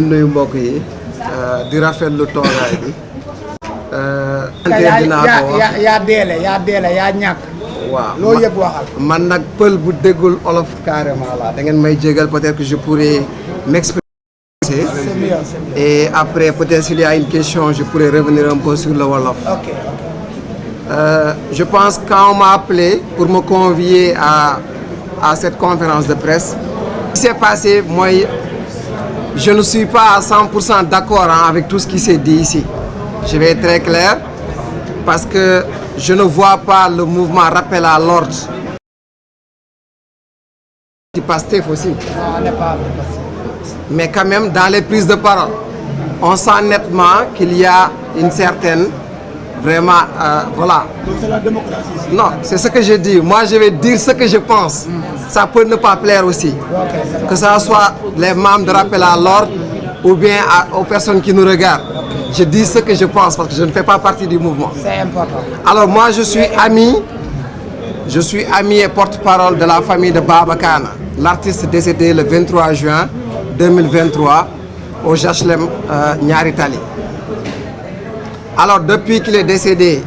nuyu mbokk yi di rafetlu toogaay bi. yaa deele yaa ñàkk. waaw loo yëg waxal. man nag pël bu déggul olof carrément la da ngeen may jégal peut-être que je pourrais m'exprimer. Et après peut-être s'il y a une question je pourrais revenir un peu sur le wolof. Ok. Je pense quand on m'a appelé pour me convier à cette conférence de presse, ce qui s'est passé, moi, je ne suis pas à 100% d'accord avec tout ce qui s'est dit ici. Je vais être très clair, parce que je ne vois pas le mouvement rappel à l'ordre. Du Pastef aussi. Non, on n'est pas Mais quand même, dans les prises de parole, on sent nettement qu'il y a une certaine... Vraiment, voilà. Donc c'est la démocratie. Non, c'est ce que je dis. Moi, je vais dire ce que je pense. Ça peut ne pas plaire aussi. Okay, que ça soit les membres de rappel à l'ordre ou bien aux personnes qui nous regardent. Je dis ce que je pense parce que je ne fais pas partie du mouvement. C'est important. Alors moi, je suis ami et porte-parole de la famille de Baba Kana, l'artiste décédé le 23 juin 2023 au HLM Niary Tally. Alors, depuis qu'il est décédé,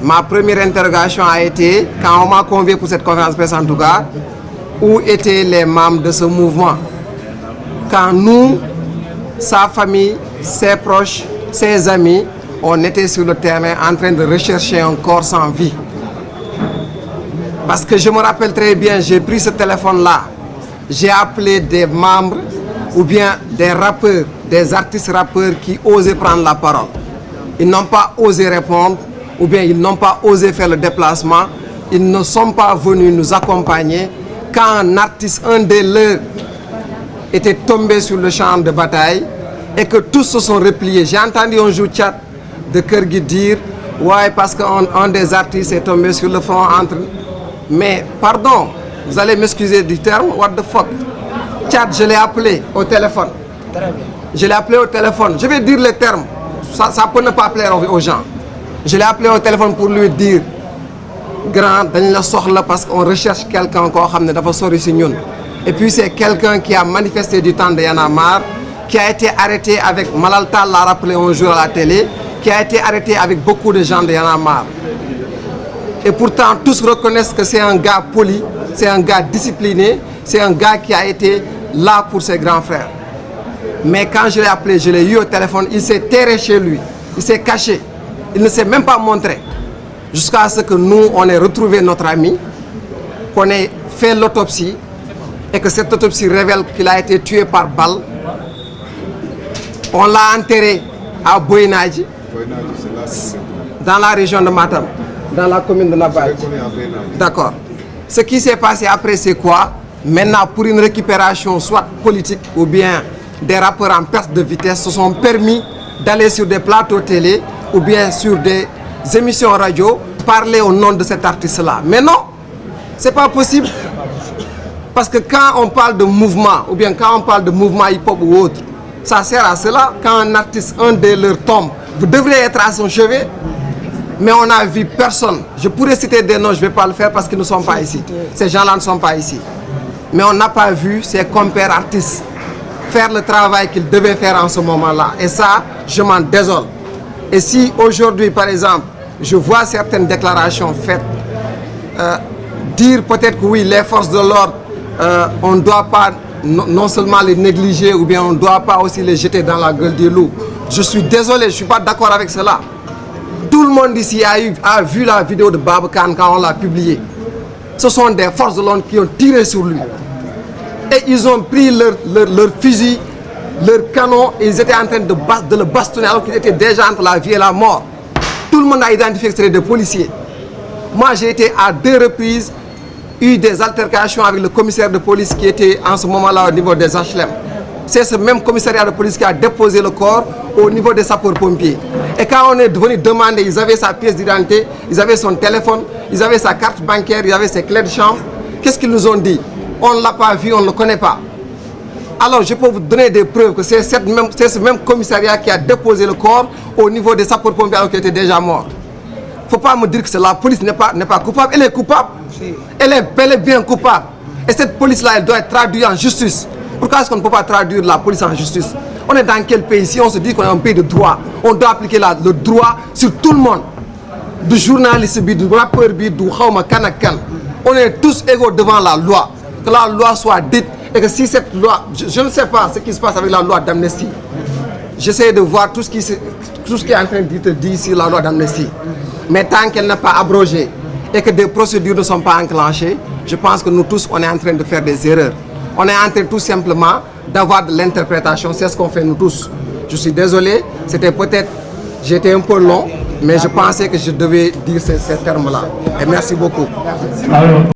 ma première interrogation a été, quand on m'a convié pour cette conférence de presse en tout cas, où étaient les membres de ce mouvement? Quand nous, sa famille, ses proches, ses amis, on était sur le terrain en train de rechercher un corps sans vie. Parce que je me rappelle très bien, j'ai pris ce téléphone-là, j'ai appelé des membres ou bien des rappeurs, des artistes rappeurs qui osaient prendre la parole. Ils n'ont pas osé répondre ou bien ils n'ont pas osé faire le déplacement. Ils ne sont pas venus nous accompagner quand un artiste, un des leurs, était tombé sur le champ de bataille et que tous se sont repliés. J'ai entendu un jour chat de Kergui dire « Ouais, parce qu'un des artistes est tombé sur le front entre... » Mais pardon, vous allez m'excuser du terme, what the fuck? Chat, je l'ai appelé au téléphone. Très bien. Je l'ai appelé au téléphone. Je vais dire les termes. Ça peut ne pas plaire aux gens. Je l'ai appelé au téléphone pour lui dire grand, dañ la soxla parce qu'on recherche quelqu'un koo xam ne dafa sori si ñun. Et puis c'est quelqu'un qui a manifesté du temps de Y'en a marre, qui a été arrêté avec Malal Tall l'a rappelé un jour à la télé, qui a été arrêté avec beaucoup de gens de Y'en a marre. Et pourtant tous reconnaissent que c'est un gars poli, c'est un gars discipliné, c'est un gars qui a été là pour ses grands frères. Mais quand je l'ai appelé, je l'ai eu au téléphone, il s'est terré chez lui, il s'est caché, il ne s'est même pas montré. Jusqu'à ce que nous, on ait retrouvé notre ami, qu'on ait fait l'autopsie, et que cette autopsie révèle qu'il a été tué par balle. On l'a enterré à Boynadji, dans la région de Matam, dans la commune de Nabadji. D'accord. Ce qui s'est passé après, c'est quoi? Maintenant, pour une récupération soit politique ou bien des rappeurs en perte de vitesse se sont permis d'aller sur des plateaux télé ou bien sur des émissions radio parler au nom de cet artiste-là. Mais non, c'est pas possible. Parce que quand on parle de mouvement ou bien quand on parle de mouvement hip-hop ou autre, ça sert à cela. Quand un artiste, un des leurs tombe, vous devriez être à son chevet. Mais on n'a vu personne. Je pourrais citer des noms, je ne vais pas le faire parce qu'ils ne sont pas ici. Ces gens-là ne sont pas ici. Mais on n'a pas vu ses compères artistes faire le travail qu'ils devaient faire en ce moment-là. Et ça, je m'en désole. Et si aujourd'hui, par exemple, je vois certaines déclarations faites, dire peut-être que oui, les forces de l'ordre, on ne doit pas non seulement les négliger ou bien on ne doit pas aussi les jeter dans la gueule du loup. Je suis désolé, je ne suis pas d'accord avec cela. Tout le monde ici a vu la vidéo de Baba Kana quand on l'a publiée. Ce sont des forces de l'ordre qui ont tiré sur lui. Et ils ont pris leur fusil, leur canon, et ils étaient en train de le bastonner alors qu'il était déjà entre la vie et la mort. Tout le monde a identifié que c'était des policiers. Moi, j'ai été à 2 reprises, eu des altercations avec le commissaire de police qui était en ce moment-là au niveau des HLM. C'est ce même commissariat de police qui a déposé le corps au niveau des sapeurs-pompiers. Et quand on est venu demander, ils avaient sa pièce d'identité, ils avaient son téléphone, ils avaient sa carte bancaire, ils avaient ses clés de chambre. Qu'est-ce qu'ils nous ont dit? On ne l'a pas vu, on ne le connaît pas. Alors je peux vous donner des preuves que c'est ce même commissariat qui a déposé le corps au niveau des sapeurs-pompiers alors qu'il était déjà mort. Il ne faut pas me dire que la police n'est pas coupable. Elle est coupable. Elle est bien coupable. Et cette police-là, elle doit être traduite en justice. Pourquoi est-ce qu'on ne peut pas traduire la police en justice? On est dans quel pays? Si on se dit qu'on est un pays de droit, on doit appliquer le droit sur tout le monde. Du journaliste, du rappeur, du khawma kan ak kan. On est tous égaux devant la loi. Que la loi soit dite et que si cette loi... Je ne sais pas ce qui se passe avec la loi d'amnistie. J'essaie de voir tout ce qui est en train d'être dit ici, la loi d'amnistie. Mais tant qu'elle n'est pas abrogée et que des procédures ne sont pas enclenchées, je pense que nous tous, on est en train de faire des erreurs. On est en train tout simplement d'avoir de l'interprétation. C'est ce qu'on fait nous tous. Je suis désolé, c'était peut-être... J'étais un peu long, mais je pensais que je devais dire ces termes-là. Et merci beaucoup.